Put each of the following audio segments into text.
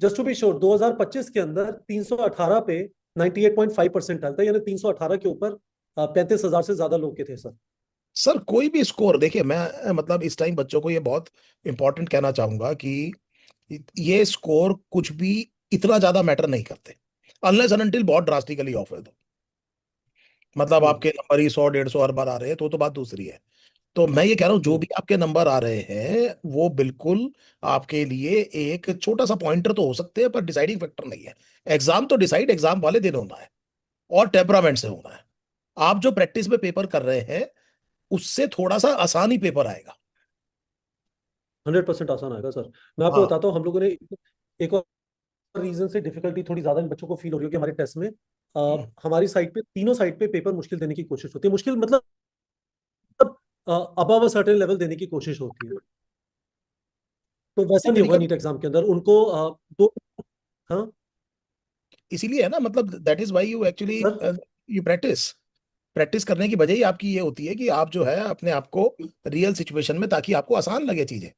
Just to be sure 2025 के अंदर 318 पे 98.5% आया था, यानी 318 के ऊपर 35,000 से ज्यादा लोग के थे सर। सर कोई भी स्कोर देखिए, मैं मतलब इस टाइम बच्चों को ये बहुत इंपॉर्टेंट कहना चाहूंगा कि ये स्कोर कुछ भी इतना ज्यादा मैटर नहीं करते, अनलेस एंड अनटिल बहुत ड्रास्टिकली ऑफ है तो। मतलब हम्म। आपके नंबर ही 100 150 हर बार आ रहे हैं तो बात दूसरी है। तो मैं ये कह रहा हूँ जो हम्म। भी आपके नंबर आ रहे हैं वो बिल्कुल आपके लिए एक छोटा सा पॉइंटर तो हो सकते हैं, पर डिसाइडिंग फैक्टर नहीं है। एग्जाम तो डिसाइड एग्जाम वाले दिन होना है, और टेम्परामेंट से होना है। आप जो प्रैक्टिस में पेपर कर रहे हैं उससे थोड़ा सा आसान ही पेपर आएगा। 100% आसान आएगा सर। मैं आपको हाँ। बताता हूँ, हम लोगों ने एक और रीजन से डिफिकल्टी थोड़ी ज्यादा इन बच्चों को फील हो रही है कि हमारे टेस्ट में हमारी साइड पे, तीनों साइड पे पेपर मुश्किल देने की कोशिश होती है। मुश्किल मतलब अबव अ सर्टेन लेवल देने की कोशिश होती है। तो वैसा नहीं देने होगा का नीट एग्जाम के अंदर उनको दो। हाँ इसीलिए है ना, मतलब that is why you actually sir. You practice. Practice करने की वजह ही आपकी ये होती है कि आप जो है अपने आप को रियल सिचुएशन में, ताकि आपको आसान लगे चीजें।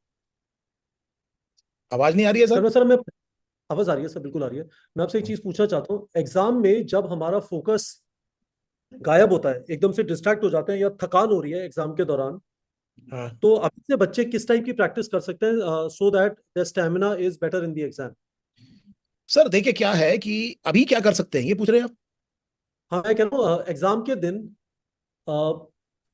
आवाज नहीं आ रही है सर? सर मैं आवाज आ रही है सर, बिल्कुल आ रही है। मैं आपसे एक चीज पूछना चाहता हूँ, एग्जाम में जब हमारा फोकस गायब होता है, एकदम से डिस्ट्रैक्ट हो जाते हैं या थकान हो रही है एग्जाम के दौरान, हाँ तो अभी से बच्चे किस टाइप की प्रैक्टिस कर सकते हैं so that the stamina is better in the exam? Sir देखिए क्या है कि अभी क्या कर सकते हैं ये पूछ रहे हैं आप? हाँ मैं कह रहा हूँ एग्जाम के दिन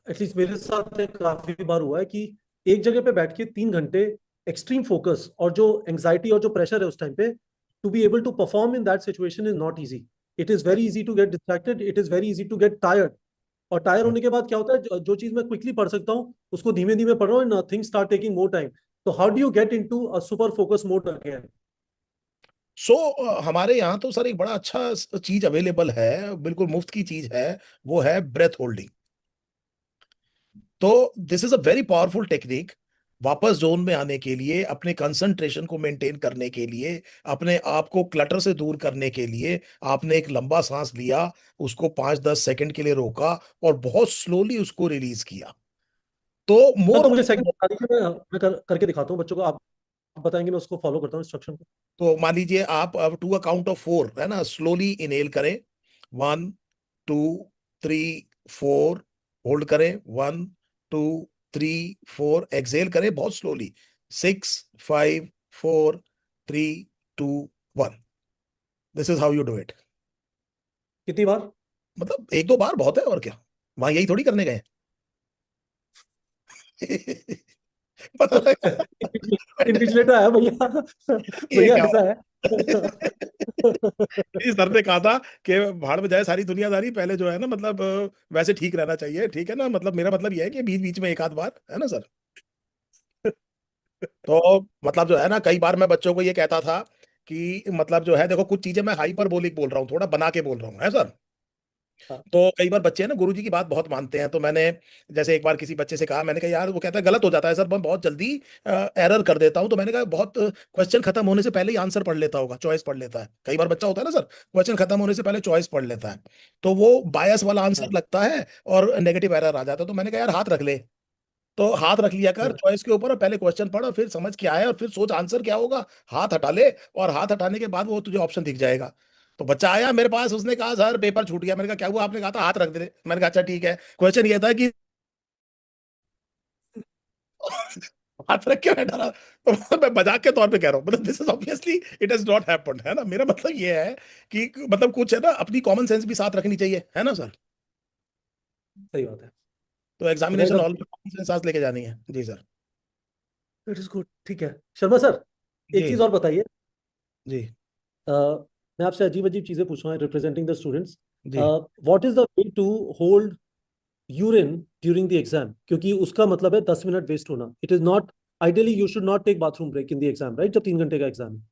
एटलीस्ट मेरे साथ काफी बार हुआ है कि एक जगह पे बैठ के 3 घंटे एक्सट्रीम फोकस, और जो एंग्जाइटी और जो प्रेशर है उस टाइम पे, to be able to perform in that situation is not easy. It is very easy to get distracted, it is very easy to get tired. और टायर होने के बाद क्या होता है, जो चीज मैं क्विकली पढ़ सकता हूँ उसको धीमे धीमे पढ़ रहा हूँ, things start taking more time. तो how do you get into a super focus mode again? So हमारे यहाँ तो सर एक बड़ा अच्छा चीज अवेलेबल है, बिल्कुल मुफ्त की चीज है। वो है ब्रेथ होल्डिंग। तो this is a very powerful technique. वापस जोन में आने के लिए, अपने कंसंट्रेशन को मेंटेन करने के लिए, अपने आप को क्लटर से दूर करने के लिए, आपने एक लंबा सांस लिया, उसको 5-10 सेकंड के लिए रोका, और बहुत स्लोली उसको रिलीज किया। तो हाँ मोर। तो मुझे सेकंड बता दीजिए, मैं करके दिखाता हूँ बच्चों को। आप बताएंगे, मैं उसको फॉलो करता हूँ इंस्ट्रक्शन को। तो मान लीजिए आप अब टू अ काउंट ऑफ 4 है ना, स्लोली इनहेल करें। 1 2 3 4। होल्ड करें। 1 2 3 4। एक्सेल करें बहुत slowly. 6 5 4 3 2 1। This is how you do it. कितनी बार? मतलब एक दो बार बहुत है, और क्या। वहां यही थोड़ी करने गए हैं। पता लगा। इन्विजिलेटर आया भैया। ये भैया क्या ऐसा है। इस सर ने कहा था कि भाड़ में जाए सारी दुनियादारी, पहले जो है ना, मतलब वैसे ठीक रहना चाहिए, ठीक है ना, मतलब मेरा मतलब ये है कि बीच बीच में एक आध बार है ना सर। तो मतलब जो है ना, कई बार मैं बच्चों को ये कहता था कि मतलब जो है देखो, कुछ चीजें मैं हाइपरबोलिक बोल रहा हूँ, थोड़ा बना के बोल रहा हूँ, है सर। हाँ, तो कई बार बच्चे है ना गुरुजी की बात बहुत मानते हैं, तो मैंने जैसे एक बार किसी बच्चे से कहा, मैंने कहा यार, वो कहता है गलत हो जाता है सर, मैं बहुत जल्दी एरर कर देता हूँ। तो मैंने कहा बहुत क्वेश्चन खत्म होने से पहले ही आंसर पढ़ लेता होगा, चॉइस पढ़ लेता है। कई बार बच्चा होता है ना सर, क्वेश्चन खत्म होने से पहले चॉइस पढ़ लेता है, तो वो बायस वाला आंसर हाँ, लगता है और नेगेटिव एरर आ जाता है। तो मैंने कहा यार हाथ रख ले। तो हाथ रख लिया कर हाँ। चॉइस के ऊपर, और पहले क्वेश्चन पढ़, और फिर समझ क्या है, और फिर सोच आंसर क्या होगा। हाथ हटा ले, और हाथ हटाने के बाद वो तुझे ऑप्शन दिख जाएगा। तो बच्चा आया मेरे पास, उसने कहा सर पेपर छूट गया। मैंने कहा क्या हुआ? आपने कहा था हाथ रख दे। मैंने कहा अच्छा ठीक है। क्वेश्चन ये था कि हाथ रख के मैं डरा। तो मैं मजाक के तौर पे कह रहा हूँ, मतलब this is obviously it has not happened, है ना। मेरा मतलब ये है कि मतलब कुछ है ना, अपनी कॉमन सेंस भी साथ रखनी चाहिए, है ना सर। सही बात है। तो राइट एग्जामिनेशन अब। हॉल में कॉमन सेंस साथ लेके जानी है जी सर। इट इज गुड, ठीक है शर्मा सर। एक जी चीज और बताइए। जी अ, मैं आपसे अजीब अजीब चीजें पूछ रहा हूँ रिप्रेजेंटिंग द स्टूडेंट्स। जी। What is the way to hold urine during the exam? क्योंकि उसका मतलब है 10 मिनट वेस्ट होना। It is not ideally, you should not take bathroom break in the exam, right? जब 3 घंटे का एग्जाम है।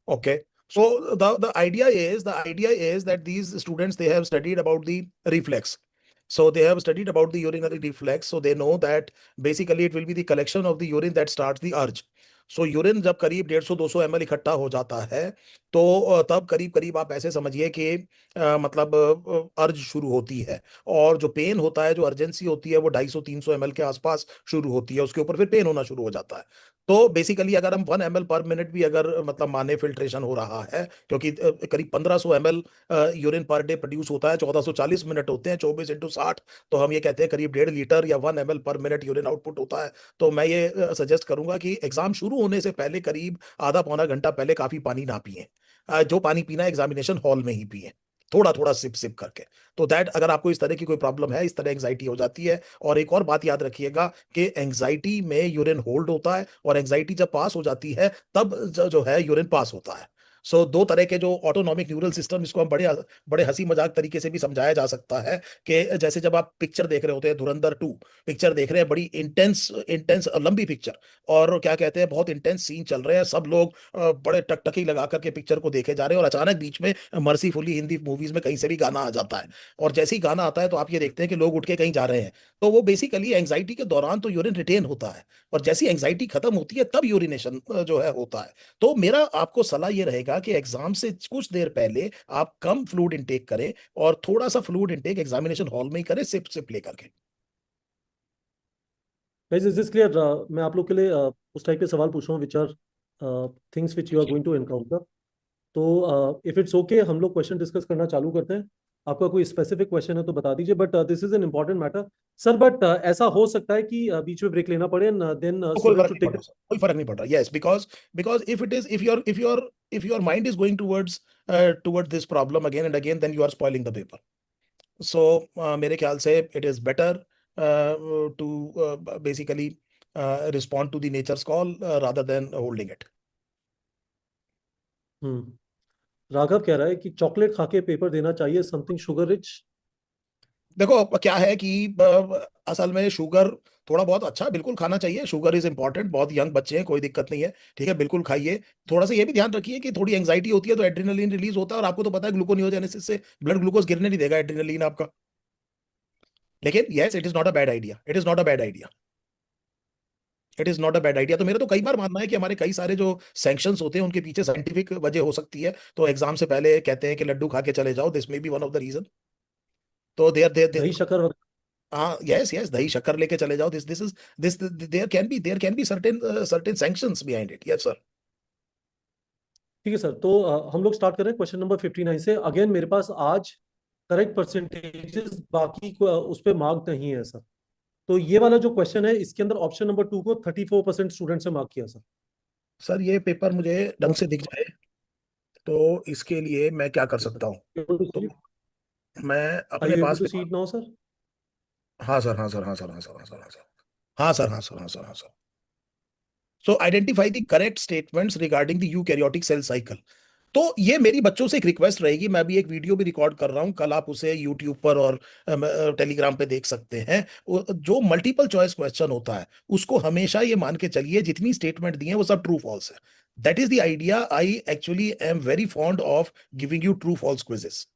Okay. So the idea is that these students, they have studied about the reflex. So they have studied about the urinary reflex. So they know that basically it will be the collection of the urine that starts the urge. So urine जब करीब 150-200 ml इकट्ठा हो जाता है, तो तब करीब करीब आप ऐसे समझिए कि मतलब अर्ज शुरू होती है। और जो पेन होता है, जो अर्जेंसी होती है, वो 250-300 ml के आसपास शुरू होती है, उसके ऊपर फिर पेन होना शुरू हो जाता है। तो बेसिकली अगर हम 1 ml पर मिनट भी अगर मतलब माने फिल्ट्रेशन हो रहा है, क्योंकि करीब 1500 ml urine per day produce होता है, 1440 मिनट होते हैं, 24 × 60, तो हम ये कहते हैं करीब 1.5 लीटर या 1 ml पर मिनट यूरिन आउटपुट होता है। तो मैं ये सजेस्ट करूंगा कि एग्जाम शुरू होने से पहले करीब आधा पौना घंटा पहले काफी पानी ना पिए। जो पानी पीना है एग्जामिनेशन हॉल में ही पिए, थोड़ा थोड़ा सिप सिप करके। तो दैट अगर आपको इस तरह की कोई प्रॉब्लम है, इस तरह एंग्जाइटी हो जाती है। और एक और बात याद रखिएगा कि एंग्जाइटी में यूरिन होल्ड होता है, और एंग्जाइटी जब पास हो जाती है तब जो है यूरिन पास होता है। सो दो तरह के जो ऑटोनॉमिक न्यूरल सिस्टम, इसको हम बड़े बड़े हंसी मजाक तरीके से भी समझाया जा सकता है कि जैसे जब आप पिक्चर देख रहे होते हैं, धुरंधर 2 पिक्चर देख रहे हैं, बड़ी इंटेंस इंटेंस लंबी पिक्चर, और क्या कहते हैं बहुत इंटेंस सीन चल रहे हैं, सब लोग बड़े टकटकी लगा करके पिक्चर को देखे जा रहे हैं, और अचानक बीच में मर्सीफुली हिंदी मूवीज में कहीं से भी गाना आ जाता है, और जैसे ही गाना आता है तो आप ये देखते हैं कि लोग उठ के कहीं जा रहे हैं। तो वो बेसिकली एंग्जाइटी के दौरान तो यूरिन रिटेन होता है, और जैसी एंग्जाइटी खत्म होती है तब यूरिनेशन जो है होता है। तो मेरा आपको सलाह ये रहेगा कि एग्जाम से कुछ देर पहले आप कम फ्लूइड इंटेक करें, और थोड़ा सा फ्लूइड इंटेक एग्जामिनेशन हॉल में ही करें, सिप सिप लेकर के। Guys, is this clear? मैं आप लोग के लिए उस टाइप के सवाल पूछ रहा हूँ which are things which you are going to encounter. तो इफ इट्स ओके, हम लोग क्वेश्चन डिस्कस करना चालू करते हैं। आपका कोई स्पेसिफिक क्वेश्चन है तो बता दीजिए, but this is an important matter sir. But ऐसा हो सकता है कि बीच में ब्रेक लेना पड़े, एंड देन तो कोई स्टूडेंट फर्क शुड नहीं पड़ टेक। रहा सर, कोई फर्क नहीं पड़ रहा। Yes, because because if your mind is going towards toward this problem again and again, then you are spoiling the paper. So मेरे ख्याल से it is better to basically respond to the nature's call rather than holding it. Raghav कह रहा है कि chocolate खा के paper देना चाहिए, समथिंग शुगर रिच। देखो अब क्या है कि असल में शुगर थोड़ा बहुत अच्छा बिल्कुल खाना चाहिए, शुगर इज इंपॉर्टेंट, बहुत यंग बच्चे हैं, कोई दिक्कत नहीं है, ठीक है, बिल्कुल खाइए। थोड़ा सा ये भी ध्यान रखिए कि थोड़ी एंग्जाइटी होती है तो एड्रेनलिन रिलीज होता है, और आपको तो पता है ग्लूकोनियोजेनेसिस से ब्लड ग्लूकोज गिरने नहीं देगा एड्रेनलिन आपका। लेकिन yes, it is not a bad idea, it is not a bad idea, it is not a bad idea. तो मेरा तो कई बार मानना है कि हमारे कई सारे जो सैंक्शंस होते हैं उनके पीछे साइंटिफिक वजह हो सकती है। तो एग्जाम से पहले कहते हैं कि लड्डू खा के चले जाओ, this may be one of the reason. तो देयर दही शक्कर वगैरह। हाँ, यस यस, दही शक्कर लेके चले जाओ, this is this there can be certain certain sanctions behind it. Yes sir. ठीक है सर, तो हम लोग स्टार्ट करें क्वेश्चन नंबर 59 से। अगेन मेरे पास आज करेक्ट परसेंटेजेस बाकी उस पर मार्क नहीं है सर। तो ये वाला जो क्वेश्चन है, इसके अंदर ऑप्शन नंबर 2 को 34% स्टूडेंट से मार्क किया सर। सर ये पेपर मुझे ढंग से दिख जाए तो इसके लिए मैं क्या कर सकता हूँ? तो मैं आर अपने you able pass to see paper. It now sir? हाँ सर, हाँ सर, हाँ सर, हाँ सर, हाँ सर, हाँ सर, हाँ सर, हाँ सर, हाँ सर, हाँ sir. So identify the correct statements regarding the eukaryotic cell cycle. तो ये मेरी बच्चों से एक रिक्वेस्ट रहेगी, मैं भी एक वीडियो भी रिकॉर्ड कर रहा हूँ, कल आप उसे यूट्यूब पर और टेलीग्राम पे देख सकते हैं। जो मल्टीपल चॉइस क्वेश्चन होता है उसको हमेशा ये मान के चलिए जितनी स्टेटमेंट दी है वो सब ट्रू फॉल्स है। That is the idea. I actually am very fond of giving you true false quizzes.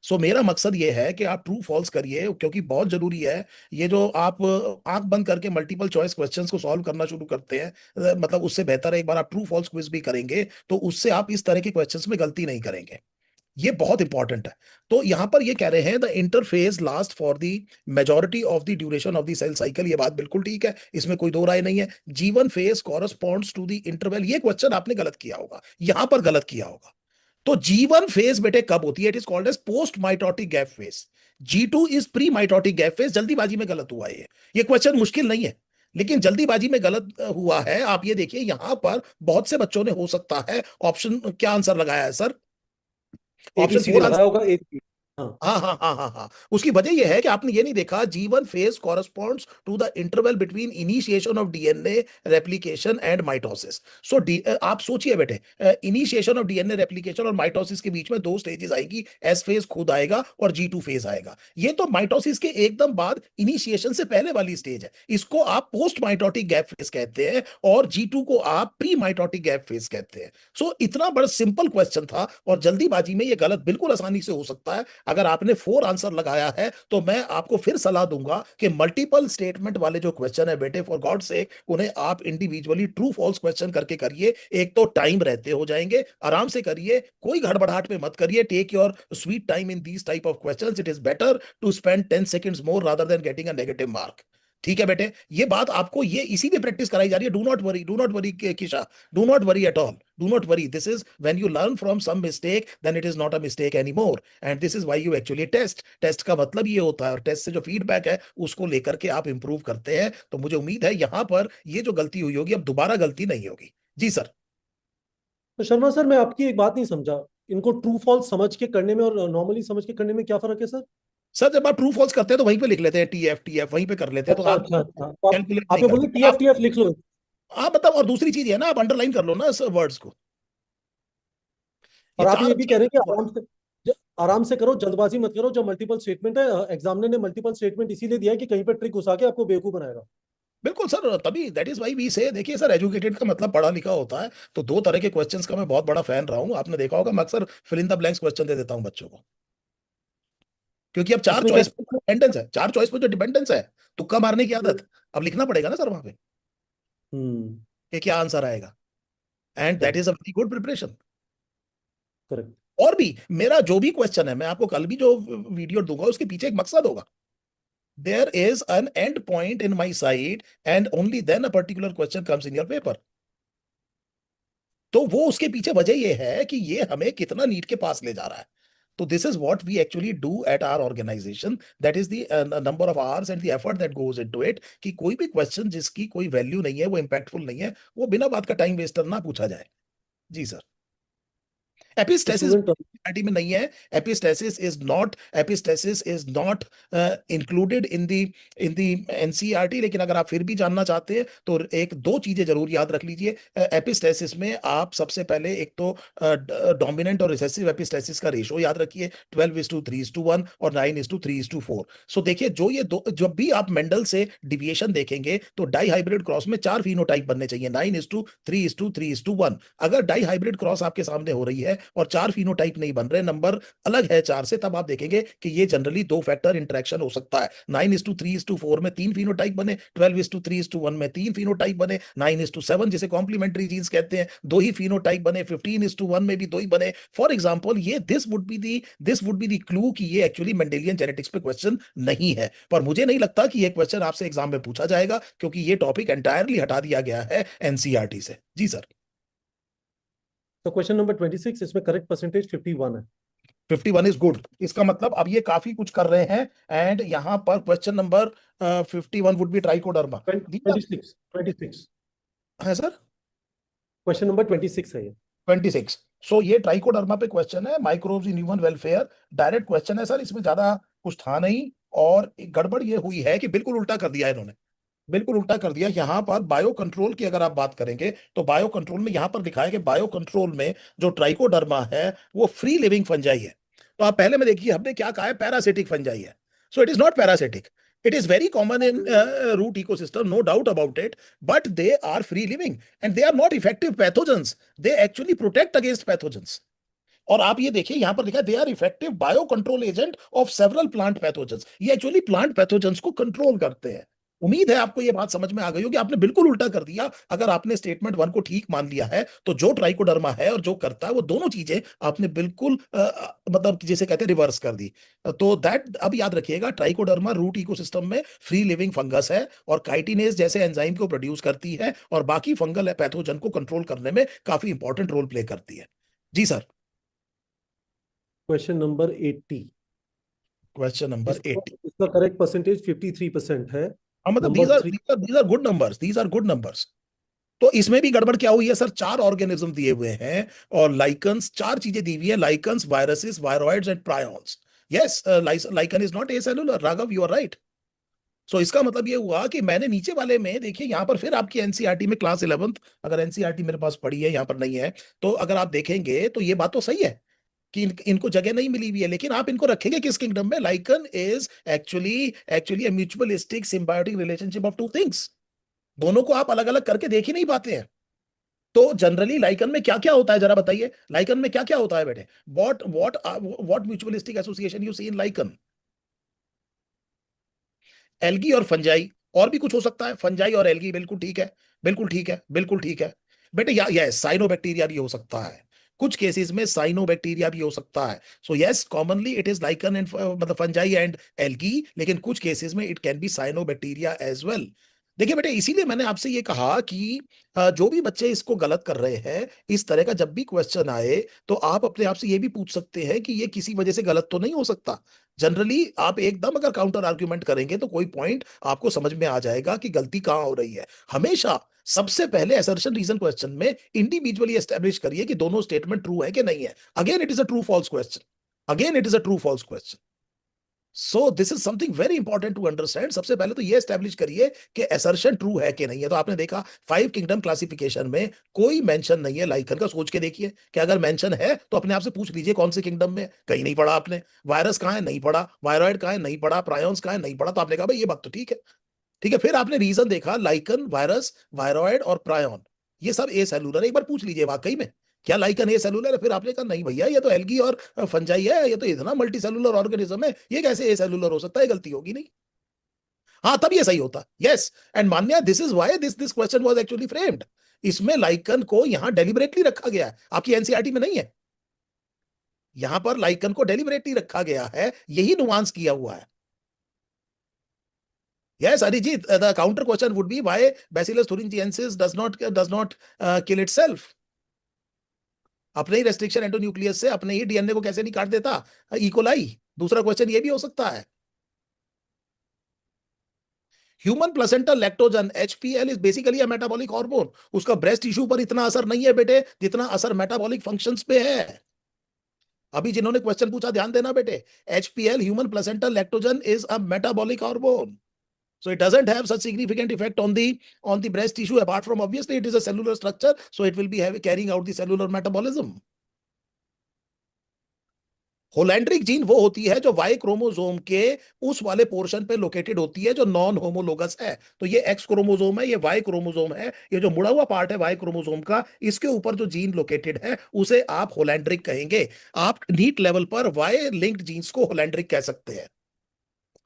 So मेरा मकसद ये है कि आप ट्रू फॉल्स करिए, क्योंकि बहुत जरूरी है। ये जो आप आंख बंद करके मल्टीपल चॉइस क्वेश्चंस को सॉल्व करना शुरू करते हैं, मतलब उससे बेहतर है एक बार आप ट्रू फॉल्स क्विज भी करेंगे, तो उससे आप इस तरह के क्वेश्चंस में गलती नहीं करेंगे। ये बहुत इंपॉर्टेंट है। तो यहां पर ये कह रहे हैं the interphase last for the majority of the duration of the cell cycle. ये बात बिल्कुल ठीक है, इसमें कोई दो राय नहीं है। जीवन phase corresponds to the interval, ये क्वेश्चन आपने गलत किया होगा, यहां पर गलत किया होगा। तो जीवन फेज बेटे कब होती है? It is called as post mitotic gap phase. G2 is pre mitotic gap phase. जल्दीबाजी में गलत हुआ है ये क्वेश्चन मुश्किल नहीं है, लेकिन जल्दीबाजी में गलत हुआ है। आप ये देखिए यहां पर बहुत से बच्चों ने हो सकता है ऑप्शन क्या आंसर लगाया है sir? A B option C D 4 लगाया होगा, ए बी। हाँ। हाँ हाँ हाँ हाँ हाँ। उसकी वजह यह है कि आपने ये नहीं देखा, G one phase corresponds to the interval between initiation of DNA replication and mitosis. So आप सोचिए बेटे, इनिशिएशन ऑफ डीएनए रेप्लिकेशन और माइटोसिस के बीच में दो स्टेजेस आएगी, एस फेज खुद आएगा और G2 फेज आएगा। ये तो माइटोसिस के एकदम बाद इनिशिएशन से पहले वाली स्टेज है, इसको आप पोस्ट माइटोटिक गैप फेज कहते हैं, और G2 को आप प्री माइटोटिक गैप फेज कहते हैं। सो इतना बड़ा सिंपल क्वेश्चन था, और जल्दीबाजी में ये गलत बिल्कुल आसानी से हो सकता है। अगर आपने 4 आंसर लगाया है तो मैं आपको फिर सलाह दूंगा कि मल्टीपल स्टेटमेंट वाले जो क्वेश्चन है बेटे, फॉर गॉड से उन्हें आप इंडिविजुअली ट्रू फॉल्स क्वेश्चन करके करिए। एक तो टाइम रहते हो जाएंगे, आराम से करिए, कोई घड़बड़ाहट में मत करिए। Take your sweet time in these type of questions. It is better to spend 10 seconds more rather than getting a negative mark. ठीक है बेटे, ये बात आपको ये इसीलिए प्रैक्टिस कराई जा रही है। Do not worry Kisha, do not worry at all, do not worry. This is when you learn from some mistake, then it is not a mistake anymore, and this is why you actually test. Test का मतलब ये होता है, और test से जो feedback है उसको लेकर के आप इंप्रूव करते हैं। तो मुझे उम्मीद है यहाँ पर ये जो गलती हुई होगी अब दोबारा गलती नहीं होगी। जी सर। तो शर्मा सर, मैं आपकी एक बात नहीं समझा। इनको ट्रू फॉल्स समझ के करने में और नॉर्मली समझ के करने में क्या फर्क है सर? सर जब आप ट्रू फॉल्स करते हैं तो वहीं पे लिख लेते हैं, टी एफ वहीं पे कर लेते हैं, तो अच्छा आप अच्छा अच्छा, तो आप कैलकुलेट नहीं आपने बोला करते टी एफ आप। लिख लो। हाँ मतलब, और दूसरी चीज है ना, आप अंडरलाइन कर लो ना इस वर्ड्स को। ये और आप चार ये भी कह रहे हैं कि चार आराम से करो, जल्दबाजी मत करो। जब मल्टीपल स्टेटमेंट है, एग्जामिनर ने मल्टीपल स्टेटमेंट इसीलिए दिया है कि कहीं पर ट्रिक घुसा के आपको बेवकूफ बनाएगा। बिल्कुल सर, तभी दैट इज वाई वी से, देखिए सर, एजुकेटेड का मतलब पढ़ा लिखा होता है। तो दो तरह के क्वेश्चंस का मैं बहुत बड़ा फैन रहा हूँ, आपने देखा होगा, मैं अक्सर fill in the blanks question दे देता हूँ बच्चों को, क्योंकि अब चार इसमें क्या? चॉइस डिपेंडेंस है, चार चॉइस पे जो डिपेंडेंस है, तुक्का मारने की आदत, अब लिखना पड़ेगा ना सर वहां पे हम्म। कि क्या आंसर आएगा, and that correct is a very good preparation. Correct. और भी मेरा जो भी क्वेश्चन है, मैं आपको कल भी जो वीडियो दूंगा उसके पीछे एक मकसद होगा। There is an end point in my side, and only then a particular question comes in your paper. तो वो उसके पीछे वजह ये है कि ये हमें कितना नीट के पास ले जा रहा है। तो this is what we actually do at our organisation, that is the number of hours and the effort that goes into it, कि कोई भी क्वेश्चन जिसकी कोई वैल्यू नहीं है, वो इंपैक्टफुल नहीं है, वो बिना बात का टाइम वेस्टर ना पूछा जाए। जी सर। Epistasis student. एनसीईआरटी में नहीं है। Epistasis is not included in the NCERT, लेकिन अगर आप फिर भी जानना चाहते हैं तो एक दो चीजें जरूर याद रख लीजिए। एपिस्टेसिस में आप सबसे पहले एक तो डोमिनेंट और रिसेसिव एपिस्टेसिस का रेशो याद रखिए, 12:3:1 और 9:3:4। सो देखिए, जो ये दो, जब भी आप मेंडल से डिविएशन देखेंगे तो डाई हाइब्रिड क्रॉस में चार फिनोटाइप बनने चाहिए, 9:3:3:1। अगर डाई हाइब्रिड क्रॉस आपके सामने हो रही है और चार फिनोटाइप नहीं बन रहे, नंबर अलग है चार से, तब आप देखेंगे कि ये जनरली दो फैक्टर इंटरेक्शन हो सकता है। 9:3:4 में तीन फिनोटाइप बने, 12:3:1 में तीन फिनोटाइप बने, 9:7 जिसे कॉम्प्लीमेंट्री जीन्स कहते हैं, दो ही फिनोटाइप बने, 15:1 में भी दो ही बने। फॉर एग्जाम्पल, ये this would be the clue कि ये एक्चुअली मेंडेलियन जेनेटिक्स पे क्वेश्चन नहीं है। पर मुझे नहीं लगता कि ये क्वेश्चन आपसे एग्जाम में पूछा जाएगा, क्योंकि ये टॉपिक एंटायरली हटा दिया गया है एनसीईआरटी से। जी सर। तो क्वेश्चन नंबर 26, इसमें करेक्ट परसेंटेज 51 है। 51 इज गुड, इसका मतलब अब ये काफी कुछ कर रहे हैं। एंड यहाँ पर question number 51 would be trichoderma. These 26 26। है सर। क्वेश्चन नंबर 26 है ये। 26। सो ये ट्राइकोडर्मा पे क्वेश्चन है, microbes in human welfare, direct question है सर, इसमें ज्यादा कुछ था नहीं। और एक गड़बड़ ये हुई है कि बिल्कुल उल्टा कर दिया इन्होंने, बिल्कुल उल्टा कर दिया। यहां पर बायो कंट्रोल की अगर आप बात करेंगे तो बायो कंट्रोल में यहां पर दिखाया कि बायो कंट्रोल में जो ट्राइकोडर्मा है वो फ्री लिविंग फंजाई है। तो आप पहले में देखिए, हमने क्या कहा है, पैरासिटिक फंजाई है। So it is not parasitic, it is very common in root ecosystem, no doubt about it, but they are free living and they are not effective pathogens, they actually protect against pathogens. और आप ये देखिए, यहां पर लिखा है they are effective bio control agent of several plant pathogens, ये actually plant pathogens को कंट्रोल करते हैं। उम्मीद है आपको ये बात समझ में आ गई होगी, आपने बिल्कुल उल्टा कर दिया। अगर आपने स्टेटमेंट वन को ठीक मान लिया है तो जो ट्राइकोडर्मा है और जो करता है वो दोनों चीजें आपने बिल्कुल मतलब जिसे कहते हैं रिवर्स कर दी। तो दैट अब याद रखिएगा, ट्राइकोडर्मा रूट इकोसिस्टम में फ्री लिविंग फंगस है और काइटिनेज जैसे एंजाइम को प्रोड्यूस करती है और बाकी फंगल पैथोजन को कंट्रोल करने में काफी इंपॉर्टेंट रोल प्ले करती है। जी sir. Question number 80। Question number इसका 80। इसका करेक्ट परसेंटेज 53% है। हाँ मतलब number 3। These are good numbers, these are good numbers. तो इसमें भी गड़बड़ क्या हुई है सर, चार ऑर्गेनिज्म दिए हुए हैं और लाइकन्स, चार चीजें दी हुई है, lichens, viruses, viroids and prions. Yes, lichen is not acellular, Raghav you are right. So इसका मतलब ये हुआ कि मैंने नीचे वाले में देखिए, यहाँ पर फिर आपकी एनसीईआरटी में क्लास 11th, अगर एनसीईआरटी मेरे पास पड़ी है, यहाँ पर नहीं है, तो अगर आप देखेंगे तो ये बात तो सही है कि इनको जगह नहीं मिली हुई है, लेकिन आप इनको रखेंगे किस किंगडम में? Lichen is actually actually a mutualistic symbiotic relationship of two things. दोनों को आप अलग अलग करके देख ही नहीं पाते हैं। तो जनरली लाइकन में क्या क्या होता है, जरा बताइए, लाइकन में क्या क्या होता है बेटे? What mutualistic association you see in lichen? Algae और फंजाई, और भी कुछ हो सकता है, फंजाई और एल्गी, बिल्कुल ठीक है, बिल्कुल ठीक है, बिल्कुल ठीक है बेटे। या यस, साइनोबैक्टीरिया भी हो सकता है, कुछ केसेस में साइनोबैक्टीरिया भी हो सकता है। So yes, commonly it is lichen and मतलब फंजाई एंड एल्गी, लेकिन कुछ केसेस में it can be cyanobacteria as well. देखिए बेटे, इसीलिए मैंने आपसे ये कहा कि जो भी बच्चे इसको गलत कर रहे हैं, इस तरह का जब भी क्वेश्चन आए तो आप अपने आप से ये भी पूछ सकते हैं कि ये किसी वजह से गलत तो नहीं हो सकता। जनरली आप एकदम अगर काउंटर आर्ग्यूमेंट करेंगे तो कोई पॉइंट आपको समझ में आ जाएगा कि गलती कहां हो रही है। हमेशा सबसे पहले असर्शन रीजन क्वेश्चन में इंडिविजुअली एस्टेब्लिश करिए कि दोनों स्टेटमेंट ट्रू है कि नहीं है। Again it is a true false question, again it is a true false question. So this is something very important to understand. सबसे पहले तो ये एस्टेब्लिश करिए कि असर्शन ट्रू है कि नहीं है। तो आपने देखा 5 किंगडम क्लासिफिकेशन में कोई मेंशन नहीं है लाइकन का। सोच के देखिए कि अगर मेंशन है तो अपने आप से पूछ लीजिए कौन से किंगडम में, कहीं नहीं पढ़ा आपने। वायरस कहाँ है, नहीं पढ़ा। वायरॉइड कहाँ है, नहीं पढ़ा। प्रायोन्स कहाँ है, नहीं पढ़ा। तो आपने कहा भाई ये बात तो ठीक है। ठीक है, फिर आपने रीजन देखा, लाइकन, वायरस, वायरॉइड और प्रायोन, ये सब ए सेलुलर। एक बार पूछ लीजिए वाकई में क्या लाइकन ए सेलुलर है। फिर आपने कहा नहीं भैया, ये तो एल्गी और फंजाई है, ये तो इतना मल्टी सेलुलर ऑर्गेनिज्म है, ये कैसे ए सेलुलर हो सकता है, गलती होगी नहीं। हाँ, तब ये सही होता। Yes, and Manya, this is why this question was actually framed. इसमें लाइकन को यहां डेलिबरेटली रखा गया है, आपकी एनसीईआरटी में नहीं है। यहां पर लाइकन को डेलिबरेटली रखा गया है, यही नुआंस किया हुआ है। Yes, Arijit, the counter question would be why Bacillus thuringiensis does not kill itself. अपने ही रेस्ट्रिक्शन एंडोन्यूक्लियस से अपने ही डीएनए को कैसे नहीं काट देता इकोलाई। दूसरा क्वेश्चन ये भी हो सकता है। Human placental lactogen HPL is basically a metabolic hormone. उसका ब्रेस्ट टिश्यू पर इतना असर नहीं है बेटे जितना असर मेटाबॉलिक फंक्शंस पे है। अभी जिन्होंने क्वेश्चन पूछा ध्यान देना बेटे, HPL human placental lactogen is a metabolic hormone. So it doesn't have such significant effect on the breast tissue, apart from obviously it is a cellular structure, so it will be carrying out the cellular metabolism. Holandric gene वो होती है जो Y chromosome के उस वाले portion पे located होती है जो नॉन होमोलोगस है। तो ये एक्स क्रोमोसोम है, ये वाई क्रोमोसोम है, ये जो मुड़ा हुआ पार्ट है वाई क्रोमोसोम का, इसके ऊपर जो जीन लोकेटेड है उसे आप होलैंड्रिक कहेंगे। आप नीट लेवल पर वाई लिंक्ड जीन्स को होलैंड्रिक कह सकते हैं।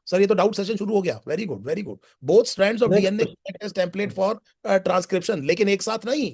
सर ये तो डाउट सेशन शुरू हो गया। Very good, very good. Both strands of next DNA as template for transcription, लेकिन एक साथ नहीं,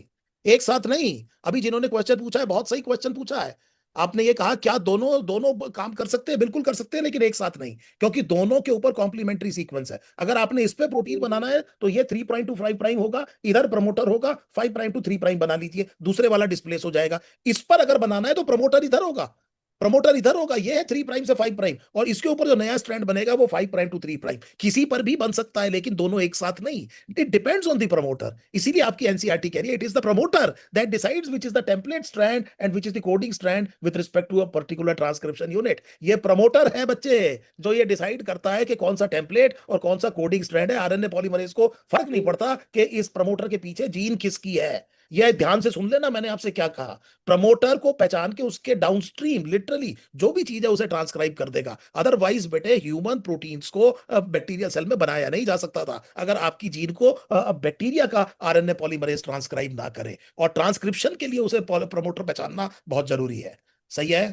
एक साथ नहीं। अभी जिन्होंने क्वेश्चन पूछा है बहुत सही क्वेश्चन पूछा है। आपने ये कहा क्या दोनों दोनों काम कर सकते हैं, बिल्कुल कर सकते हैं, लेकिन एक साथ नहीं, क्योंकि दोनों के ऊपर कॉम्प्लीमेंट्री सीक्वेंस है। अगर आपने इस पे प्रोटीन बनाना है तो ये 3' टू 5' होगा, इधर प्रमोटर होगा, 5' टू 3' बना लीजिए, दूसरे वाला डिस्प्लेस हो जाएगा। इस पर अगर बनाना है तो प्रमोटर इधर होगा, प्रमोटर इधर होगा, ये है 3' से 5', और इसके ऊपर जो नया स्ट्रैंड बनेगा वो 5' टू 3'। किसी पर भी बन सकता है लेकिन दोनों एक साथ नहीं। It depends on the promoter. इसीलिए आपकी एनसीईआरटी कह रही है it is the promoter that decides which is the template strand and which is the coding strand with respect to a particular transcription unit. ये प्रमोटर है बच्चे, जो ये डिसाइड करता है कि कौन सा टेम्पलेट और कौन सा कोडिंग स्ट्रैंड है। आरएनए पॉलीमरेज को फर्क नहीं पड़ता कि इस प्रमोटर के पीछे जीन किसकी है। यह ध्यान से सुन लेना मैंने आपसे क्या कहा। प्रमोटर को पहचान के उसके डाउनस्ट्रीम लिटरली जो भी चीज है उसे ट्रांसक्राइब कर देगा। अदरवाइज बेटे ह्यूमन प्रोटीन्स को बैक्टीरियल सेल में बनाया नहीं जा सकता था अगर आपकी जीन को बैक्टीरिया का आरएनए पॉलीमरेज ट्रांसक्राइब ना करे, और ट्रांसक्रिप्शन के लिए उसे प्रमोटर पहचानना बहुत जरूरी है। सही है?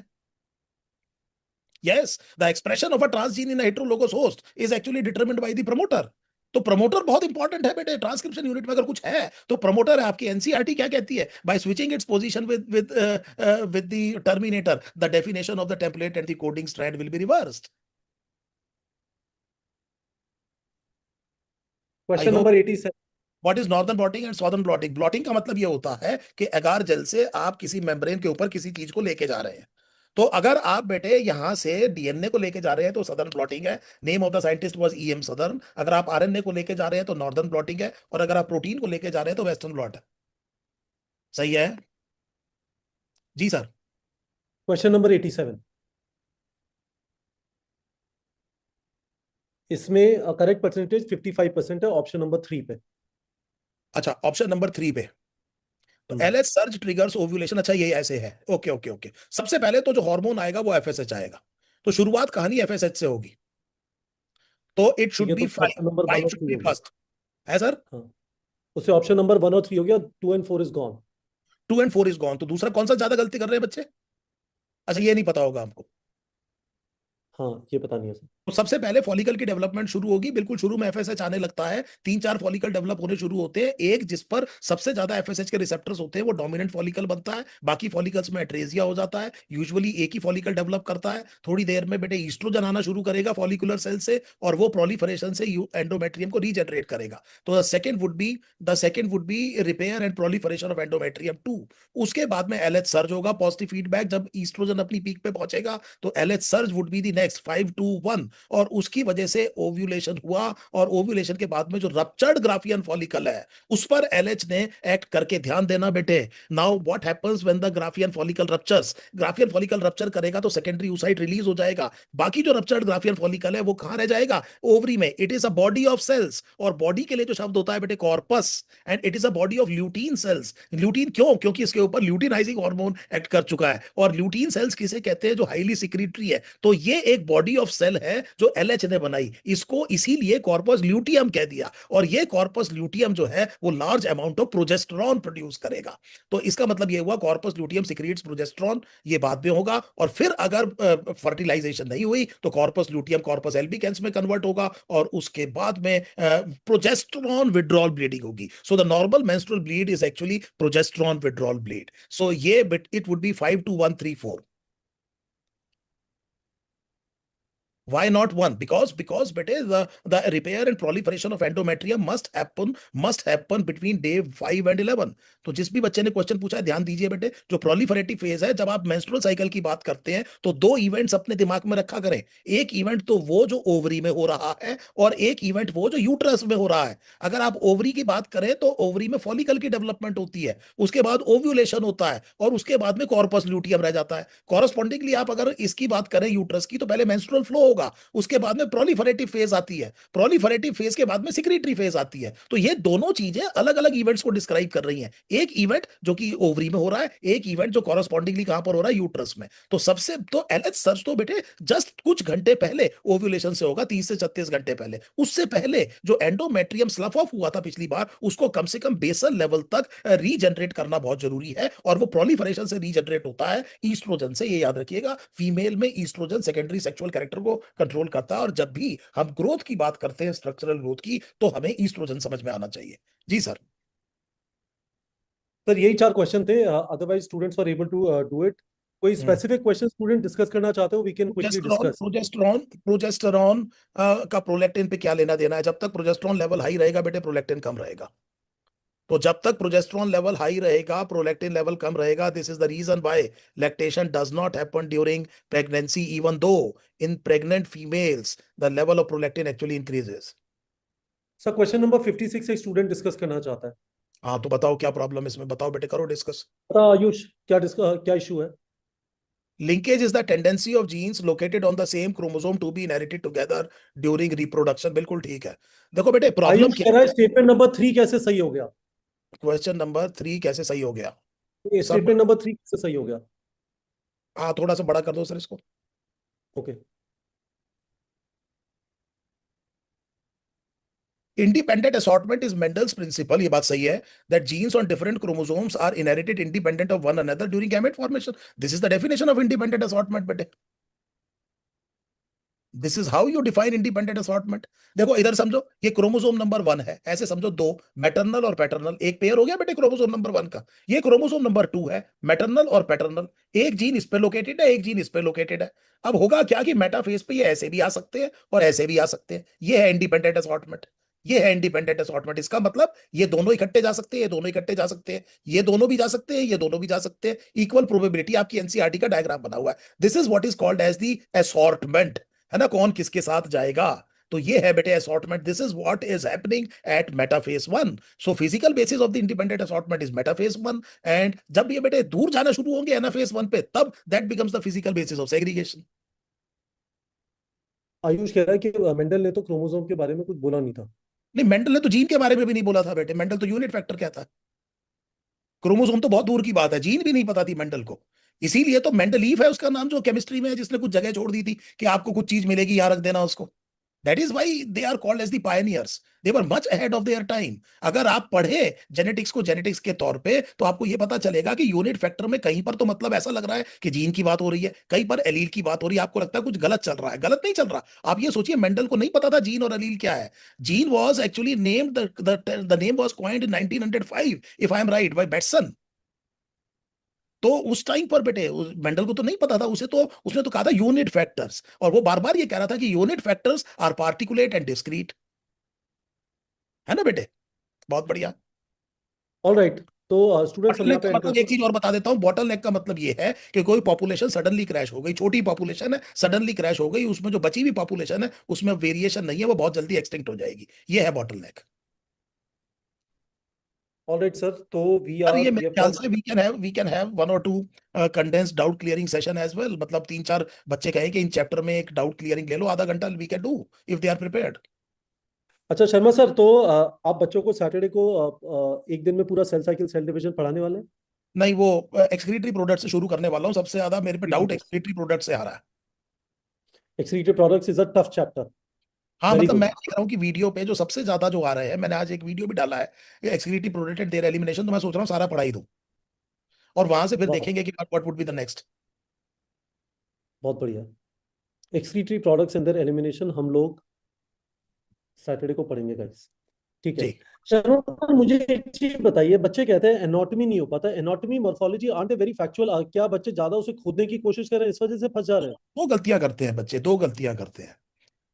Yes, the expression of a transgene in a heterologous host is actually determined by the promoter. तो प्रमोटर बहुत इंपॉर्टेंट है बेटे। ट्रांसक्रिप्शन यूनिट में अगर कुछ है तो प्रमोटर है। आपकी एनसीईआरटी क्या कहती है? By switching its position with the terminator the definition of the template and the coding strand will be reversed. I question hope. Number 87। What is northern blotting and southern blotting? Blotting का मतलब ये होता है कि अगार jail से आप किसी membrane के ऊपर किसी चीज को लेके जा रहे हैं। तो अगर आप बेटे यहां से डीएनए को लेके जा रहे हैं तो सदर्न ब्लॉटिंग है। Name of the scientist was EM southern. अगर आप आरएनए को लेके जा रहे हैं तो नॉर्दर्न ब्लॉटिंग है, और अगर आप प्रोटीन को लेके जा रहे हैं तो वेस्टर्न ब्लॉट है। सही है जी सर। क्वेश्चन नंबर 87, इसमें करेक्ट परसेंटेज 55% है ऑप्शन नंबर 3 पे। अच्छा, ऑप्शन नंबर 3 पे। तो हम्म, एलएच सर्ज ट्रिगर्स ओव्यूलेशन। अच्छा ये ऐसे है, ओके ओके ओके। सबसे पहले तो जो हार्मोन आएगा वो एफएसएच आएगा, तो शुरुआत कहानी एफएसएच से होगी। तो इट ठीक शुड है, बी तो फाइव, ऑप्शन नंबर 1 फाइव और शुड 3 बी हो गया। फर्स्ट। है सर? हाँ, उससे ऑप्शन नंबर 1 और 3 हो गया, 2 and 4 is gone. 2 and 4 is gone. तो दूसरा कौन सा ज्यादा गलती कर रहे हैं बच्चे? अच्छा ये नहीं पता होगा आपको। हाँ, ये पता नहीं है सर। तो सबसे पहले फॉलिकल की डेवलपमेंट शुरू होगी, बिल्कुल शुरू में एफएसएच आने लगता है, 3-4 फॉलिकल डेवलप होने शुरू होते हैं, एक जिस पर सबसे ज्यादा एफएसएच के रिसेप्टर्स होते हैं वो डोमिनेंट फॉलिकल बनता है, बाकी फॉलिकल्स में एट्रेजिया हो जाता है, यूजुअली एक ही फॉलिकल डेवलप करता है। थोड़ी देर में बेटे ईस्ट्रोजन आना शुरू करेगा फॉलिकुलर सेल से, और वो प्रोलिफरेशन से एंडोमेट्रियम को रीजनरेट करेगा। तो the second would be repair and proliferation of endometrium 2। उसके बाद में एलएच सर्ज होगा, पॉजिटिव फीडबैक, जब ईस्ट्रोजन अपनी पीक पे पहुंचेगा तो LH surge would be the next 5-2-1, और उसकी वजह से ओव्यूलेशन हुआ, और ओव्यूलेशन के बाद में जो रप्चर्ड ग्राफियन फॉलिकल है उस पर एलएच ने एक्ट करके, ध्यान देना बेटे। Now what happens when the Graafian follicle ruptures, Graafian follicle rupture करेगा तो सेकेंडरी oocyte रिलीज हो जाएगा, बाकी जो रप्चर्ड ग्राफियन फॉलिकल है वो कहां रह जाएगा, ओवरी में। It is a body of cells, और बॉडी के लिए जो शब्द होता है बेटे corpus, and it is a body of lutein cells. Lutein क्यों? क्योंकि इसके ऊपर ल्यूटिनाइजिंग हार्मोन एक्ट कर चुका है, और ल्यूटीन सेल्स किसे कहते हैं? जो हाईली सिक्रीटरी है। तो ये एक बॉडी ऑफ सेल है जो एलएच ने बनाई, इसको इसीलिए कॉर्पस ल्यूटियम कह दिया, और ये कॉर्पस ल्यूटियम जो है वो large amount of progesterone produce करेगा। तो इसका मतलब ये हुआ कॉर्पस ल्यूटियम सिक्रीट्स प्रोजेस्टेरॉन, ये बाद में होगा। और फिर अगर फर्टिलाइजेशन नहीं हुई तो कॉर्पस ल्यूटियम कॉर्पस एल्बिकेंस में कन्वर्ट होगा, और उसके बाद में प्रोजेस्टेरॉन विड्रॉल ब्लीडिंग होगी। So the normal menstrual bleed is actually progesterone withdrawal bleed. So ये it would be 5-2-1-3-4। Why not one? Because bete the repair and proliferation of endometrium must happen between day 5 and 11। तो जिस भी बच्चे ने question पूछा है ध्यान दीजिए बेटे, जो प्रोलिफरेटिव फेज है, जब आप मेंस्ट्रुअल साइकिल की बात करते हैं तो दो इवेंट्स अपने दिमाग में रखा करें। एक इवेंट तो वो जो ओवरी में हो रहा है, और एक इवेंट वो जो यूट्रस में हो रहा है। अगर आप ओवरी की बात करें तो ओवरी में फॉलिकल की डेवलपमेंट होती है, उसके बाद ओव्यूलेशन होता है, और उसके बाद में कॉर्पस ल्यूटियम रह जाता है। कॉरस्पॉन्डिंगली आप अगर इसकी बात करें यूट्रस की, तो पहले मेंस्ट्रुअल फ्लो होगा, उसके बाद में प्रोलिफरेटिव फेज आती है, प्रोलिफरेटिव फेज के बाद में सिक्रीटरी फेज आती है। तो ये दोनों चीजें अलग अलग इवेंट्स को डिस्क्राइब कर रही हैं, एक इवेंट जो कि ओवरी में हो रहा है, एक इवेंट जो कॉरस्पॉन्डिंगली कहां पर हो रहा है, यूट्रस में। तो सबसे तो एलएच सर्च तो बेटे जस्ट कुछ घंटे पहले ओव्यूलेशन से होगा, 30 से 36 घंटे पहले। उससे पहले जो एंडोमेट्रियम स्लफ ऑफ हुआ था पिछली बार, उसको कम से कम बेसल लेवल तक रीजनरेट करना बहुत जरूरी है, और वो प्रोलिफरेशन से रीजनरेट होता है ईस्ट्रोजन से। ये याद रखिएगा, फीमेल में ईस्ट्रोजन सेकेंडरी सेक्सुअल कैरेक्टर को कंट्रोल करता है, और जब भी हम ग्रोथ की बात करते हैं, स्ट्रक्चरल ग्रोथ की, तो हमें ईस्ट्रोजन समझ में आना चाहिए। जी सर। सर यही 4 क्वेश्चन थे, otherwise students were able to do it. कोई स्पेसिफिक क्वेश्चन स्टूडेंट डिस्कस करना चाहते हो, we can quickly progesterone discuss. Progesterone progesterone का प्रोलैक्टिन पे क्या लेना देना है? जब तक प्रोजेस्टेरॉन लेवल हाई रहेगा बेटे, प्रोलैक्टिन कम रहेगा। तो जब तक प्रोजेस्टेरॉन लेवल हाई रहेगा, प्रोलैक्टिन लेवल कम रहेगा। This is the reason why lactation does not happen during pregnancy, even though in pregnant females the level of prolactin actually increases. Sir question number 56 एक student discuss करना चाहता है। हाँ तो बताओ क्या प्रॉब्लम है इसमें, बताओ बेटे, करो डिस्कस। बता आयुष, क्या इशू है? Linkage is the tendency of genes located on the same chromosome to be inherited together during reproduction. बिल्कुल ठीक है। देखो बेटे प्रॉब्लम आयुष क्या कह रहा है है। स्टेटमेंट नंबर 3 कैसे सही हो गया? क्वेश्चन नंबर 3 कैसे सही हो गया? सब। स्टेटमेंट नंबर 3 कैसे सही हो गया? हाँ थोड़ा सा बड़ा कर दो सर इसको। Okay. Independent assortment is Mendel's principle, ये बात सही है, that genes on different chromosomes are inherited independent of one another during gamete formation. This is the definition of independent assortment बेटे। This is how you define independent assortment. देखो इधर समझो, ये chromosome number 1 है, ऐसे समझो दो, मैटरनल और पैटर्नल, एक पेयर हो गया बेटे क्रोमोसोम नंबर 1 का। ये क्रोमोसोम नंबर 2 है, मैटरनल और पैटर्नल, एक जीन इस पे लोकेटेड है, एक जीन इस पे लोकेटेड है। अब होगा क्या कि मेटाफेज पे ये ऐसे भी आ सकते हैं और ऐसे भी आ सकते हैं। ये है इंडिपेंडेंट असॉर्टमेंट, ये है इंडिपेंडेंट असॉर्टमेंट। इसका मतलब ये दोनों इकट्ठे जा सकते हैं, ये दोनों इकट्ठे जा सकते हैं, ये दोनों भी जा सकते हैं, ये दोनों भी जा सकते हैं। इक्वल प्रोबेबिलिटी, आपकी एनसीईआरटी का डायग्राम बना हुआ है। This is what is called as the assortment, है ना, कौन किसके साथ जाएगा। तो ये है बेटे assortment. This is what is happening at metaphase 1। So physical basis of the independent assortment is metaphase 1, and जब ये बेटे दूर जाना शुरू होंगे एनाफेज 1 पे, तब that becomes the physical basis of segregation. Ayush कह रहा है कि मेंडल ने तो क्रोमोसोम के बारे में कुछ बोला नहीं था। नहीं, मेंडल ने तो जीन के बारे में भी नहीं बोला था बेटे, मेंडल तो यूनिट फैक्टर कहता है। क्रोमोसोम तो बहुत दूर की बात है, जीन भी नहीं पता थी मेंडल को। इसीलिए तो मेंडलीफ है उसका नाम, जो केमिस्ट्री में है, जिसने कुछ जगह छोड़ दी थी कि आपको कुछ चीज मिलेगी, यहां रख देना उसको। That is why they are called as the pioneers, they were much ahead of their time. अगर आप पढ़े जेनेटिक्स को जेनेटिक्स के तौर पे, तो आपको ये पता चलेगा कि यूनिट फैक्टर में कहीं पर तो मतलब ऐसा लग रहा है कि जीन की बात हो रही है, कहीं पर एलील की बात हो रही है, आपको लगता है कुछ गलत चल रहा है। गलत नहीं चल रहा। आप ये सोचिए, मेंडल को नहीं पता था जीन और एलील क्या है। Gene was actually named, the name was coined in 1905 if I am right, by Bateson. तो उस टाइम पर बेटे मेंडल को तो नहीं पता था, उसे तो उसने तो कहा था यूनिट फैक्टर्स, और वो बार बार ये कह रहा था कि unit factors are particulate and discrete. है ना बेटे? बहुत बढ़िया। All right. तो स्टूडेंट्स हम यहाँ बॉटलनेक पे का मतलब, एक इंटरेस्टेड। चीज और बता देता हूँ, बॉटलनेक का मतलब ये है कि कोई पॉपुलेशन सडनली क्रैश हो गई, छोटी पॉपुलेशन है, सडनली क्रैश हो गई, उसमें जो बची हुई पॉपुलेशन है उसमें वेरिएशन नहीं है, वो बहुत जल्दी एक्सटिंक्ट हो जाएगी। ये है बॉटलनेक। ऑल राइट सर, तो वी और ये आर वी मेरे हैव ख्याल talked. Say we can have one और two condensed doubt clearing session as well. मतलब तीन चार बच्चे कहे कि इन चैप्टर में एक डाउट क्लियरिंग ले लो, आधा घंटा, we can do if they are prepared. अच्छा शर्मा सर, तो आप बच्चों को सैटरडे को एक दिन में पूरा सेल साइकिल सेल डिवीजन पढ़ाने वाले हैं? नहीं, वो एक्सक्रीटरी प्रोडक्ट से शुरू करने वाला हूँ। सबसे ज्यादा मेरे पे डाउट प्रोडक्ट्स। एक्सक्रीटरी प्रोडक्ट से आ रहा है। Excretive products is a tough chapter. हाँ, वेरी मतलब मैं गुड। देख रहा हूँ कि वीडियो पे जो सबसे ज्यादा जो आ रहे हैं, मैंने आज एक वीडियो भी डाला है, एक्सक्रीटिव प्रोडक्ट देयर एलिमिनेशन, तो मैं सोच रहा हूँ सारा पढ़ा ही दूं, और वहां से फिर वाह, देखेंगे कि what would be the next. बहुत बढ़िया। Excretory products and there elimination हम लोग सैटरडे को पढ़ेंगे गाइस। ठीक है। जी। शर्मा सर, मुझे एक चीज बताइए, बच्चे कहते हैं एनाटॉमी नहीं हो पाता, anatomy morphology aren't very factual, क्या बच्चे ज्यादा उसे खोदने की कोशिश कर रहे हैं, इस वजह से फंस जा रहे हैं? दो गलतियां करते हैं बच्चे, दो गलतियां करते हैं।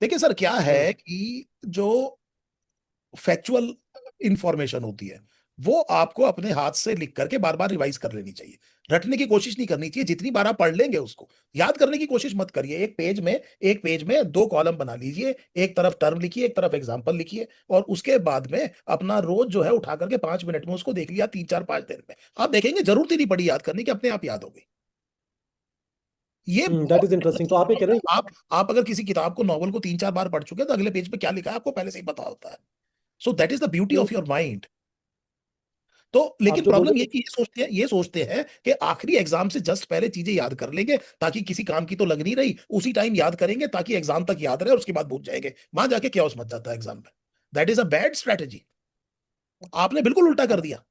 देखिए सर, क्या हाँ। है कि जो फैक्चुअल इंफॉर्मेशन होती है, वो आपको अपने हाथ से लिख करके बार बार रिवाइज कर लेनी चाहिए। रटने की कोशिश नहीं करनी चाहिए। जितनी बार आप पढ़ लेंगे उसको याद करने की कोशिश मत करिए। एक पेज में दो कॉलम बना लीजिए, एक तरफ टर्म लिखिए, एक तरफ एग्जाम्पल लिखिए, और उसके बाद में अपना रोज जो है उठा करके 5 मिनट में उसको देख लिया, 3 4 5 दिन में आप देखेंगे जरूरत ही नहीं पड़ी याद करने की, अपने आप याद हो गई। ये दैट बहुत इज इंटरेस्टिंग। तो आप ये कह रहे मतलब, हैं। आप अगर किसी किताब को, नॉवल को 3 4 बार पढ़ चुके हैं, तो अगले पेज पे क्या लिखा है आपको पहले से ही पता होता है। So that is the beauty नहीं, ऑफ योर माइंड। तो आप लेकिन जो बोल प्रॉब्लम रहे ये हैं। कि ये सोचते हैं कि आखिरी एग्जाम से जस्ट पहले चीजें याद कर लेंगे, ताकि किसी काम की तो लग नहीं रही, उसी टाइम याद करेंगे ताकि एग्जाम तक याद रहे, और उसके बाद भूल जाएंगे, वहां जाके क्या मच जाता है एग्जाम में। That is a bad strategy. आपने बिल्कुल उल्टा कर दिया।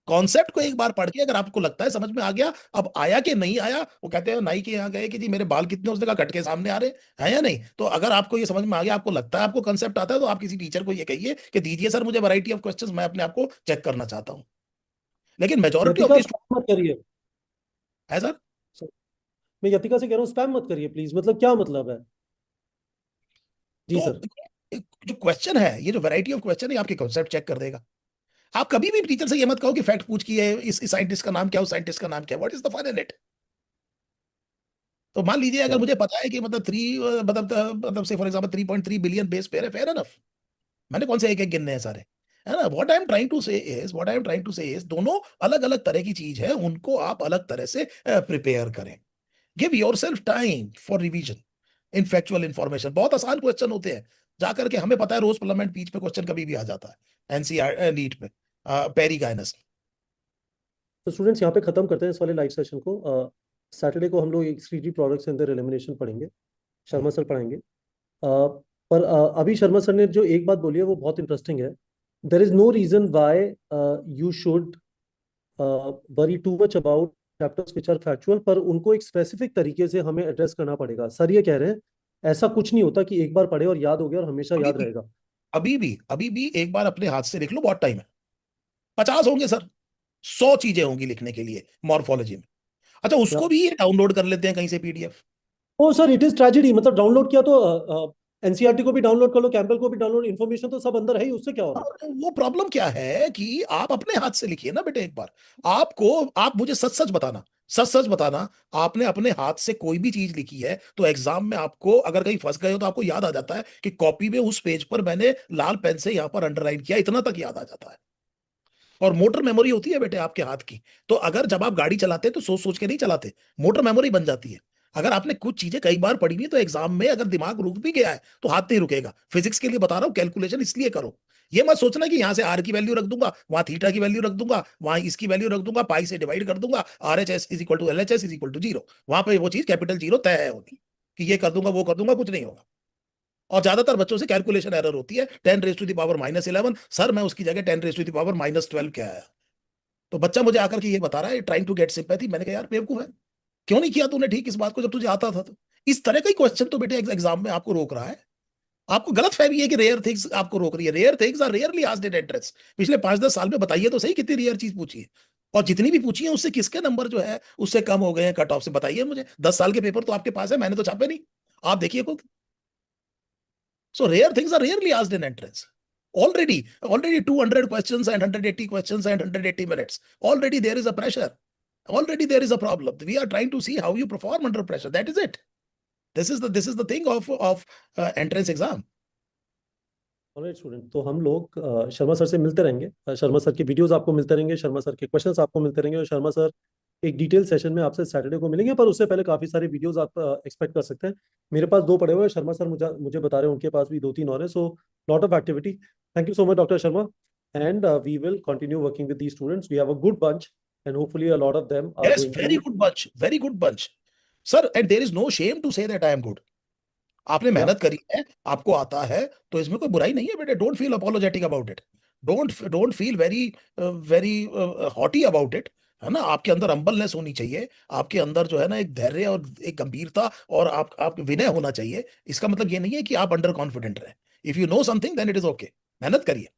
कॉन्सेप्ट को एक बार पढ़ के अगर आपको लगता है समझ में आ गया, अब आया कि नहीं आया, वो कहते हैं नाई के यहाँ गए कि जी मेरे बाल कितने, उसने कहा कट के सामने आ रहे हैं या नहीं। तो अगर आपको ये समझ में आ गया, आपको लगता है, आपको कंसेप्ट आता है, तो आप किसी टीचर को ये कहिए कि दीजिए सर मुझे वैरायटी ऑफ क्वेश्चंस, मैं अपने आप को चेक करना चाहता हूँ। लेकिन मेजोरिटी ऑफ यतिका द स्पैम मत करिए। है सर। मैं यतिका से कह रहा हूँ स्पैम मत करिए प्लीज, मतलब क्या मतलब है? जी तो सर। जो क्वेश्चन है, ये जो वैरायटी ऑफ क्वेश्चन है, आपके कॉन्सेप्ट चेक कर देगा। आप कभी भी टीचर से ये मत कहो कि फैक्ट पूछ की है, इस साइंटिस्ट का नाम क्या है, उस साइंटिस्ट का नाम क्या है, what is the fun in it. तो मान लीजिए अगर क्या? मुझे पता है कि मतलब मतलब से for example 3.3 billion base pair है, फेयर एनफ। मैंने कौन से एक एक गिनने हैं सारे। है ना? What I am trying to say is दोनों अलग अलग तरह की चीज है, उनको आप अलग तरह से प्रिपेयर करें। Give your self time for revision in factual information. बहुत आसान क्वेश्चन होते हैं, जाकर के हमें पता है रोज पार्लियामेंट बीच पे क्वेश्चन कभी भी आ जाता है, एनसीआर नीट में, पेरी गाइनस। तो स्टूडेंट्स यहाँ पे खत्म करते हैं इस वाले लाइव सेशन को। सैटरडे को हम लोग excretory products and there elimination पढ़ेंगे। शर्मा सर पढ़ाएंगे। पर अभी शर्मा सर ने जो एक बात बोली है वो बहुत इंटरेस्टिंग है। There is no reason why you should worry too much about chapters which are factual, पर उनको एक स्पेसिफिक तरीके से हमें एड्रेस करना पड़ेगा। सर ये कह रहे हैं ऐसा कुछ नहीं होता कि एक बार पढ़े और याद हो गया और हमेशा अभी याद भी रहेगा। अभी भी एक बार अपने हाथ से लिख लो, बहुत टाइम है। 50 होंगे सर, 100 चीजें होंगी लिखने के लिए मॉर्फोलॉजी में। अच्छा, क्या? उसको भी डाउनलोड कर लेते हैं कहीं से PDF. Oh sir, it is tragedy. मतलब डाउनलोड किया तो एनसीईआरटी को भी डाउनलोड कर लो, कैंपबेल को भी डाउनलोड, इन्फॉर्मेशन तो सब अंदर है ही, उससे क्या हो रहा है? वो प्रॉब्लम क्या है कि आप अपने हाथ से लिखिए ना बेटे एक बार। आप मुझे सच सच बताना, सच सच बताना, आपने अपने हाथ से कोई भी चीज लिखी है तो एग्जाम में आपको अगर कहीं फंस गए हो तो आपको याद आ जाता है कि कॉपी में उस पेज पर मैंने लाल पेन से यहां पर अंडरलाइन किया, इतना तक याद आ जाता है। और मोटर मेमोरी होती है बेटे आपके हाथ की। तो अगर जब आप गाड़ी चलाते हैं तो सोच सोच के नहीं चलाते, मोटर मेमोरी बन जाती है। अगर आपने कुछ चीजें कई बार पढ़ी हुई तो एग्जाम में अगर दिमाग रुक भी गया है तो हाथ नहीं रुकेगा। फिजिक्स के लिए बता रहा हूं, कैलकुलेशन इसलिए करो। ये मत सोचना कि यहां से आर की वैल्यू रख दूंगा, वहां थीटा की वैल्यू रख दूंगा, वहां इसकी वैल्यू रख दूंगा, पाई से डिवाइड कर दूंगा, R H S is equal to L H S is equal to zero, वहां पे वो चीज कैपिटल जीरो तय है होती। कि ये कर दूंगा वो कर दूंगा, कुछ नहीं होगा। और ज्यादातर बच्चों से कैलकुलेशन एरर होती है, 10⁻⁻11 सर मैं उसकी जगह 10⁻⁻12 क्या आया। तो बच्चा मुझे आकर के ये बता रहा है ट्राइंग टू गेट सिंपैथी। मैंने कहा यार बेवकूफ है, क्यों नहीं किया तूने ठीक इस बात को जब तुझे आता था। तो इस तरह का ही क्वेश्चन तो बेटे एग्जाम में आपको रोक रहा है। आपको गलत फहमी है कि रेयर थिंग्स आपको रोक रही है। Rare things are rarely asked in entrance. पिछले 5-10 साल में बताइए तो सही कितनी रेयर चीज पूछी है, और जितनी भी पूछी है उससे किसके नंबर जो है उससे कम हो गए हैं कट ऑफ से, बताइए मुझे। 10 साल के पेपर तो आपके पास है, मैंने तो छापे नहीं, आप देखिए खुद। So rare things are rarely asked in entrance. Already 200 questions and 180 questions and 180 minutes. Already there is a pressure. Already there is a problem. We are trying to see how you perform under pressure. That is it. This is the thing of entrance exam. Alright student, तो हम लोग Sharma sir से मिलते रहेंगे। Sharma sir की videos आपको मिलते रहेंगे, शर्मा सर के क्वेश्चंस आपको मिलते रहेंगे, और शर्मा सर एक डिटेल सेशन में आपसे सैटरडे को मिलेंगे। पर उससे पहले काफी सारे वीडियोस आप एक्सपेक्ट कर सकते हैं। मेरे पास 2 पड़े हुए हैं, शर्मा सर मुझे मुझे बता रहे हैं उनके पास भी 2-3 और हैं। So lot of activity. Thank you so much doctor Sharma, and we will continue working with these students. We have a good bunch and hopefully a lot of them are Yes, going very to. good bunch. Very good bunch. Sir, and there is no shame to say that I am good. आपने या मेहनत करी है, आपको आता है, तो इसमें कोई बुराई नहीं है बेटे। Don't feel apologetic about it. Don't feel very haughty about it. है ना, आपके अंदर हम्बलनेस होनी चाहिए, आपके अंदर जो है ना एक धैर्य और एक गंभीरता और आप विनय होना चाहिए। इसका मतलब ये नहीं है कि आप अंडर कॉन्फिडेंट रहे। If you know something then it is okay. मेहनत करिए।